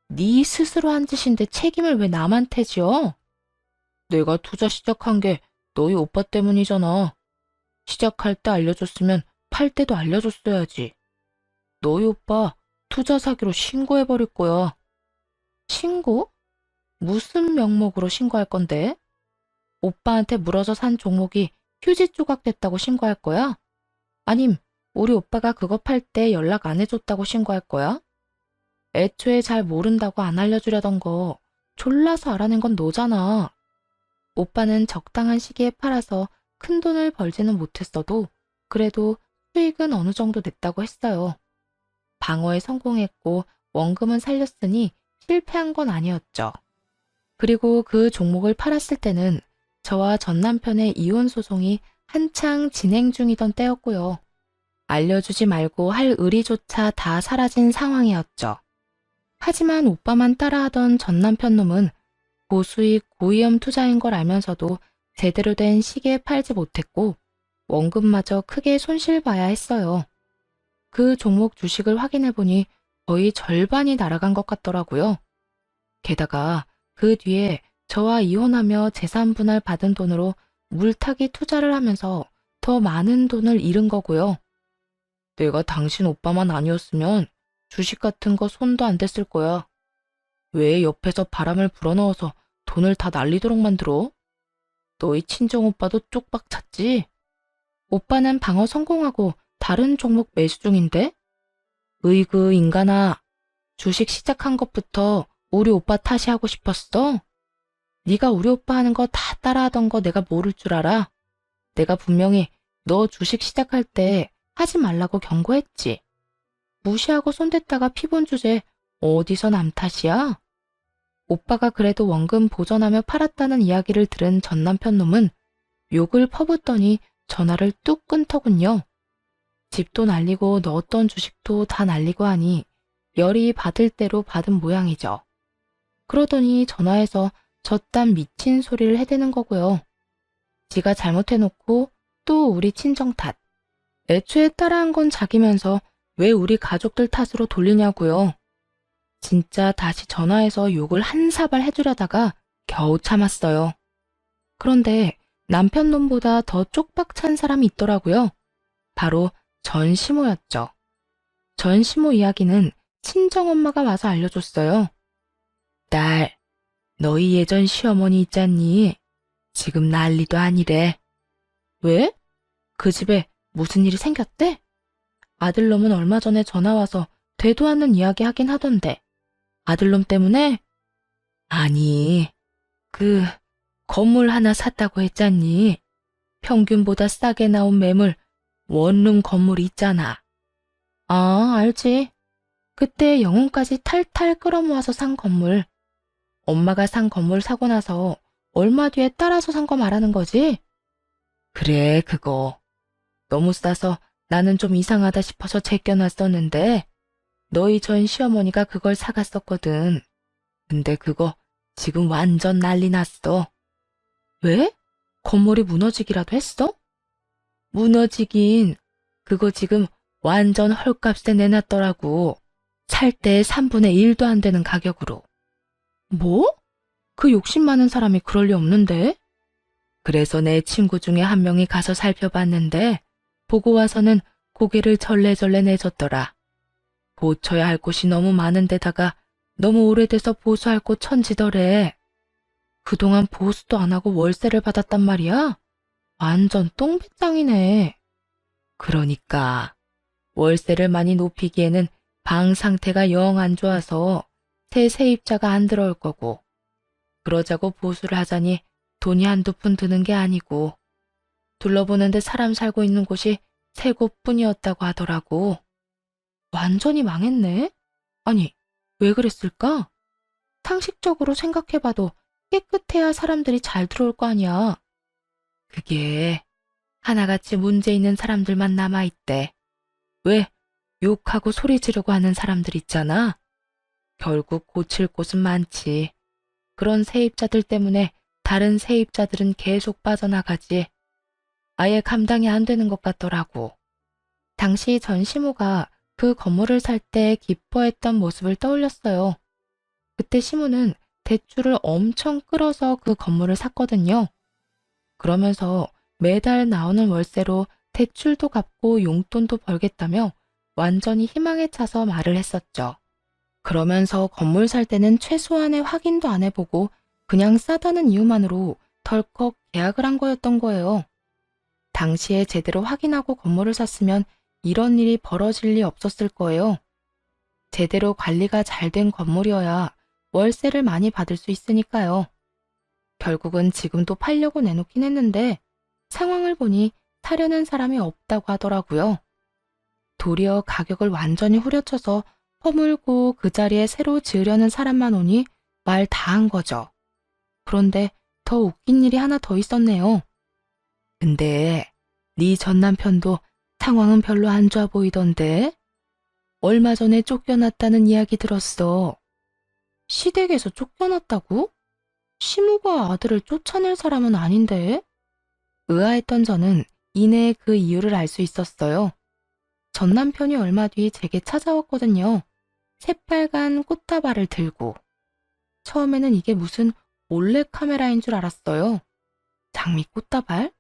네 스스로 한 짓인데 책임을 왜 남한테 지어? 내가 투자 시작한 게 너희 오빠 때문이잖아. 시작할 때 알려줬으면 팔 때도 알려줬어야지. 너희 오빠 투자 사기로 신고해버릴 거야. 신고? 무슨 명목으로 신고할 건데? 오빠한테 물어서 산 종목이 휴지 조각 됐다고 신고할 거야? 아님 우리 오빠가 그거 팔 때 연락 안 해줬다고 신고할 거야? 애초에 잘 모른다고 안 알려주려던 거 졸라서 알아낸 건 너잖아. 오빠는 적당한 시기에 팔아서 큰 돈을 벌지는 못했어도 그래도 수익은 어느 정도 냈다고 했어요. 방어에 성공했고 원금은 살렸으니 실패한 건 아니었죠. 그리고 그 종목을 팔았을 때는 저와 전 남편의 이혼 소송이 한창 진행 중이던 때였고요. 알려주지 말고 할 의리조차 다 사라진 상황이었죠. 하지만 오빠만 따라하던 전 남편 놈은 고수익 고위험 투자인 걸 알면서도 제대로 된 시기에 팔지 못했고 원금마저 크게 손실봐야 했어요. 그 종목 주식을 확인해보니 거의 절반이 날아간 것 같더라고요. 게다가 그 뒤에 저와 이혼하며 재산 분할 받은 돈으로 물타기 투자를 하면서 더 많은 돈을 잃은 거고요. 내가 당신 오빠만 아니었으면 주식 같은 거 손도 안 댔을 거야. 왜 옆에서 바람을 불어넣어서 돈을 다 날리도록 만들어? 너희 친정 오빠도 쪽박 찼지? 오빠는 방어 성공하고 다른 종목 매수 중인데? 으이그 인간아, 주식 시작한 것부터 우리 오빠 탓이 하고 싶었어? 네가 우리 오빠 하는 거 다 따라하던 거 내가 모를 줄 알아? 내가 분명히 너 주식 시작할 때 하지 말라고 경고했지. 무시하고 손댔다가 피본 주제 어디서 남 탓이야? 오빠가 그래도 원금 보전하며 팔았다는 이야기를 들은 전 남편 놈은 욕을 퍼붓더니 전화를 뚝 끊더군요. 집도 날리고 넣었던 주식도 다 날리고 하니 열이 받을 대로 받은 모양이죠. 그러더니 전화해서 저딴 미친 소리를 해대는 거고요. 지가 잘못해놓고 또 우리 친정 탓. 애초에 따라한 건 자기면서 왜 우리 가족들 탓으로 돌리냐고요. 진짜 다시 전화해서 욕을 한 사발 해주려다가 겨우 참았어요. 그런데 남편 놈보다 더 쪽박 찬 사람이 있더라고요. 바로 전시모였죠. 전시모 이야기는 친정엄마가 와서 알려줬어요. 딸, 너희 예전 시어머니 있잖니? 지금 난리도 아니래. 왜? 그 집에 무슨 일이 생겼대? 아들놈은 얼마 전에 전화와서 되도 않는 이야기 하긴 하던데. 아들놈 때문에? 아니, 그 건물 하나 샀다고 했잖니. 평균보다 싸게 나온 매물 원룸 건물 있잖아. 아, 알지. 그때 영혼까지 탈탈 끌어모아서 산 건물. 엄마가 산 건물 사고 나서 얼마 뒤에 따라서 산 거 말하는 거지? 그래, 그거. 너무 싸서 나는 좀 이상하다 싶어서 제껴놨었는데 너희 전 시어머니가 그걸 사갔었거든. 근데 그거 지금 완전 난리 났어. 왜? 건물이 무너지기라도 했어? 무너지긴. 그거 지금 완전 헐값에 내놨더라고. 살 때 3분의 1도 안 되는 가격으로. 뭐? 그 욕심 많은 사람이 그럴 리 없는데? 그래서 내 친구 중에 한 명이 가서 살펴봤는데 보고 와서는 고개를 절레절레 내줬더라. 고쳐야 할 곳이 너무 많은 데다가 너무 오래돼서 보수할 곳 천지더래. 그동안 보수도 안 하고 월세를 받았단 말이야? 완전 똥배짱이네. 그러니까 월세를 많이 높이기에는 방 상태가 영 안 좋아서 새 세입자가 안 들어올 거고 그러자고 보수를 하자니 돈이 한두 푼 드는 게 아니고 둘러보는데 사람 살고 있는 곳이 세 곳뿐이었다고 하더라고. 완전히 망했네? 아니, 왜 그랬을까? 상식적으로 생각해봐도 깨끗해야 사람들이 잘 들어올 거 아니야. 그게 하나같이 문제 있는 사람들만 남아있대. 왜? 욕하고 소리 지르고 하는 사람들 있잖아. 결국 고칠 곳은 많지. 그런 세입자들 때문에 다른 세입자들은 계속 빠져나가지. 아예 감당이 안 되는 것 같더라고. 당시 전 시모가 그 건물을 살 때 기뻐했던 모습을 떠올렸어요. 그때 시모는 대출을 엄청 끌어서 그 건물을 샀거든요. 그러면서 매달 나오는 월세로 대출도 갚고 용돈도 벌겠다며 완전히 희망에 차서 말을 했었죠. 그러면서 건물 살 때는 최소한의 확인도 안 해보고 그냥 싸다는 이유만으로 덜컥 계약을 한 거였던 거예요. 당시에 제대로 확인하고 건물을 샀으면 이런 일이 벌어질 리 없었을 거예요. 제대로 관리가 잘 된 건물이어야 월세를 많이 받을 수 있으니까요. 결국은 지금도 팔려고 내놓긴 했는데 상황을 보니 사려는 사람이 없다고 하더라고요. 도리어 가격을 완전히 후려쳐서 허물고 그 자리에 새로 지으려는 사람만 오니 말 다 한 거죠. 그런데 더 웃긴 일이 하나 더 있었네요. 근데 네 전 남편도 상황은 별로 안 좋아 보이던데? 얼마 전에 쫓겨났다는 이야기 들었어. 시댁에서 쫓겨났다고? 시모가 아들을 쫓아낼 사람은 아닌데? 의아했던 저는 이내 그 이유를 알 수 있었어요. 전 남편이 얼마 뒤 제게 찾아왔거든요. 새빨간 꽃다발을 들고. 처음에는 이게 무슨 몰래카메라인 줄 알았어요. 장미 꽃다발?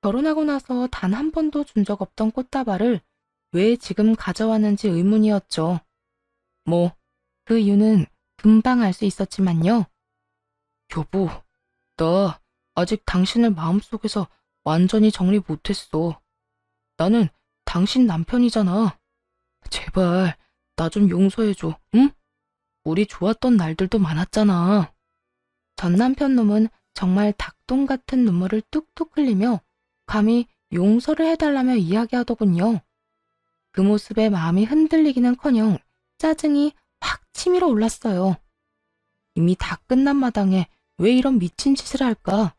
결혼하고 나서 단 한 번도 준 적 없던 꽃다발을 왜 지금 가져왔는지 의문이었죠. 뭐, 그 이유는 금방 알 수 있었지만요. 여보, 나 아직 당신을 마음속에서 완전히 정리 못했어. 나는 당신 남편이잖아. 제발 나 좀 용서해줘, 응? 우리 좋았던 날들도 많았잖아. 전 남편 놈은 정말 닭똥 같은 눈물을 뚝뚝 흘리며 감히 용서를 해달라며 이야기하더군요. 그 모습에 마음이 흔들리기는커녕 짜증이 확 치밀어 올랐어요. 이미 다 끝난 마당에 왜 이런 미친 짓을 할까?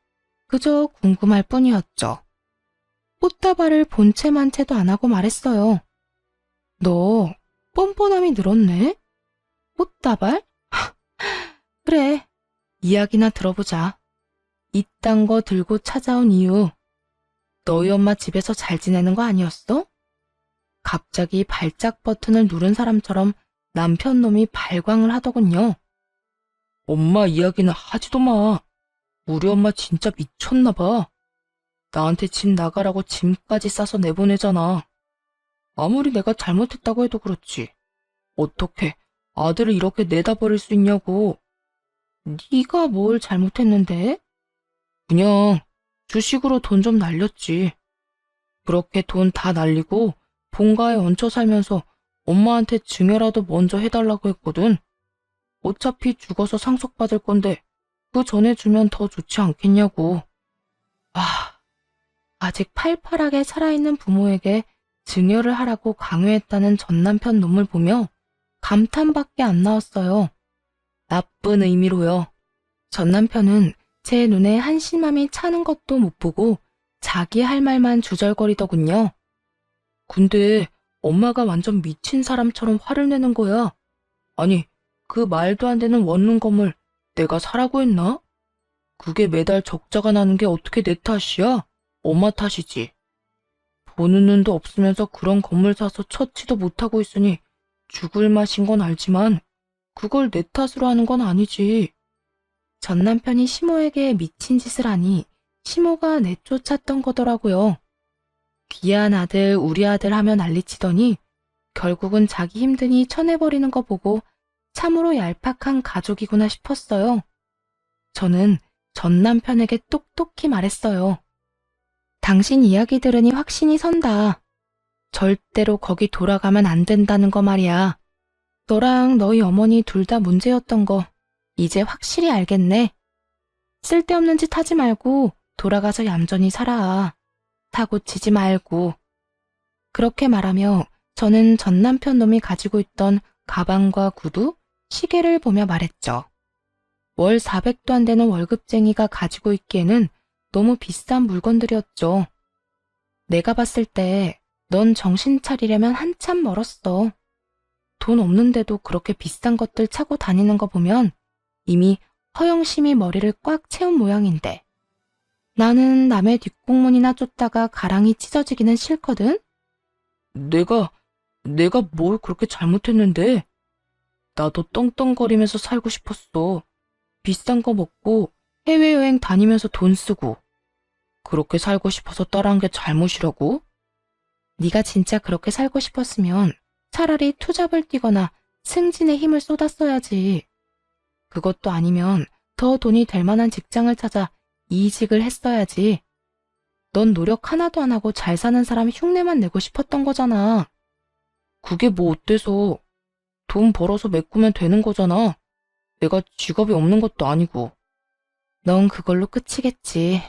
그저 궁금할 뿐이었죠. 꽃다발을 본체만 채도 안 하고 말했어요. 너 뻔뻔함이 늘었네? 꽃다발? 그래, 이야기나 들어보자. 이딴 거 들고 찾아온 이유. 너희 엄마 집에서 잘 지내는 거 아니었어? 갑자기 발작 버튼을 누른 사람처럼 남편 놈이 발광을 하더군요. 엄마 이야기는 하지도 마. 우리 엄마 진짜 미쳤나 봐. 나한테 집 나가라고 짐까지 싸서 내보내잖아. 아무리 내가 잘못했다고 해도 그렇지. 어떻게 아들을 이렇게 내다 버릴 수 있냐고. 네가 뭘 잘못했는데? 그냥 주식으로 돈 좀 날렸지. 그렇게 돈 다 날리고 본가에 얹혀 살면서 엄마한테 증여라도 먼저 해달라고 했거든. 어차피 죽어서 상속받을 건데 그 전에 주면 더 좋지 않겠냐고. 아직 팔팔하게 살아있는 부모에게 증여를 하라고 강요했다는 전 남편 놈을 보며 감탄밖에 안 나왔어요. 나쁜 의미로요. 전 남편은 제 눈에 한심함이 차는 것도 못 보고 자기 할 말만 주절거리더군요. 근데 엄마가 완전 미친 사람처럼 화를 내는 거야. 아니, 그 말도 안 되는 원룸 건물 내가 사라고 했나? 그게 매달 적자가 나는 게 어떻게 내 탓이야? 엄마 탓이지. 보는 눈도 없으면서 그런 건물 사서 처치도 못하고 있으니 죽을 맛인 건 알지만 그걸 내 탓으로 하는 건 아니지. 전 남편이 시모에게 미친 짓을 하니 시모가 내쫓았던 거더라고요. 귀한 아들, 우리 아들 하며 난리치더니 결국은 자기 힘드니 쳐내버리는 거 보고 참으로 얄팍한 가족이구나 싶었어요. 저는 전 남편에게 똑똑히 말했어요. 당신 이야기 들으니 확신이 선다. 절대로 거기 돌아가면 안 된다는 거 말이야. 너랑 너희 어머니 둘 다 문제였던 거 이제 확실히 알겠네. 쓸데없는 짓 하지 말고 돌아가서 얌전히 살아. 사고 치지 말고. 그렇게 말하며 저는 전 남편 놈이 가지고 있던 가방과 구두, 시계를 보며 말했죠. 월 400도 안 되는 월급쟁이가 가지고 있기에는 너무 비싼 물건들이었죠. 내가 봤을 때 넌 정신 차리려면 한참 멀었어. 돈 없는데도 그렇게 비싼 것들 차고 다니는 거 보면 이미 허영심이 머리를 꽉 채운 모양인데. 나는 남의 뒷공문이나 쫓다가 가랑이 찢어지기는 싫거든? 내가 뭘 그렇게 잘못했는데? 나도 떵떵거리면서 살고 싶었어. 비싼 거 먹고 해외여행 다니면서 돈 쓰고. 그렇게 살고 싶어서 따라한 게 잘못이라고? 네가 진짜 그렇게 살고 싶었으면 차라리 투잡을 뛰거나 승진의 힘을 쏟았어야지. 그것도 아니면 더 돈이 될 만한 직장을 찾아 이직을 했어야지. 넌 노력 하나도 안 하고 잘 사는 사람 흉내만 내고 싶었던 거잖아. 그게 뭐 어때서? 돈 벌어서 메꾸면 되는 거잖아. 내가 직업이 없는 것도 아니고. 넌 그걸로 끝이겠지.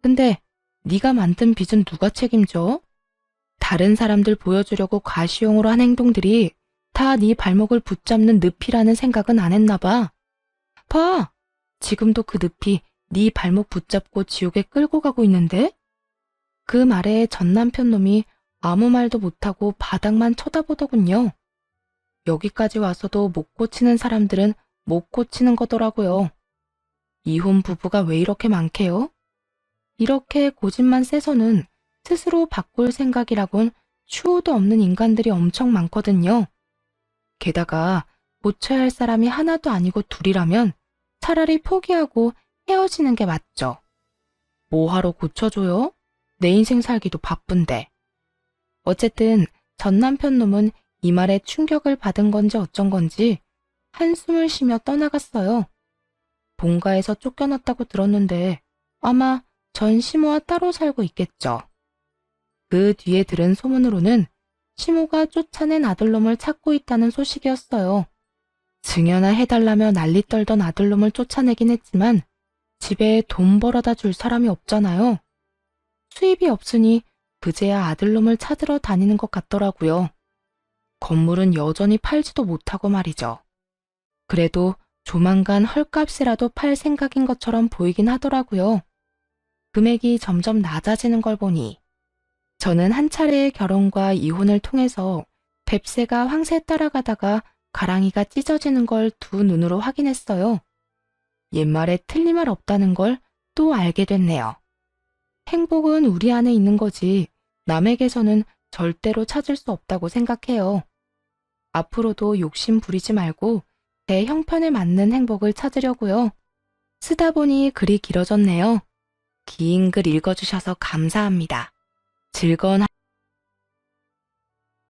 근데 네가 만든 빚은 누가 책임져? 다른 사람들 보여주려고 과시용으로 한 행동들이 다 네 발목을 붙잡는 늪이라는 생각은 안 했나 봐. 봐! 지금도 그 늪이 네 발목 붙잡고 지옥에 끌고 가고 있는데? 그 말에 전 남편 놈이 아무 말도 못하고 바닥만 쳐다보더군요. 여기까지 와서도 못 고치는 사람들은 못 고치는 거더라고요. 이혼 부부가 왜 이렇게 많게요? 이렇게 고집만 세서는 스스로 바꿀 생각이라곤 추호도 없는 인간들이 엄청 많거든요. 게다가 고쳐야 할 사람이 하나도 아니고 둘이라면 차라리 포기하고 헤어지는 게 맞죠. 뭐하러 고쳐줘요? 내 인생 살기도 바쁜데. 어쨌든 전 남편 놈은 이 말에 충격을 받은 건지 어쩐 건지 한숨을 쉬며 떠나갔어요. 본가에서 쫓겨났다고 들었는데 아마 전 시모와 따로 살고 있겠죠. 그 뒤에 들은 소문으로는 시모가 쫓아낸 아들놈을 찾고 있다는 소식이었어요. 증여나 해달라며 난리 떨던 아들놈을 쫓아내긴 했지만 집에 돈 벌어다 줄 사람이 없잖아요. 수입이 없으니 그제야 아들놈을 찾으러 다니는 것 같더라고요. 건물은 여전히 팔지도 못하고 말이죠. 그래도 조만간 헐값이라도 팔 생각인 것처럼 보이긴 하더라고요. 금액이 점점 낮아지는 걸 보니 저는 한 차례의 결혼과 이혼을 통해서 뱁새가 황새 따라가다가 가랑이가 찢어지는 걸 두 눈으로 확인했어요. 옛말에 틀린 말 없다는 걸 또 알게 됐네요. 행복은 우리 안에 있는 거지 남에게서는 절대로 찾을 수 없다고 생각해요. 앞으로도 욕심 부리지 말고 제 형편에 맞는 행복을 찾으려고요. 쓰다 보니 글이 길어졌네요. 긴 글 읽어주셔서 감사합니다. 즐거운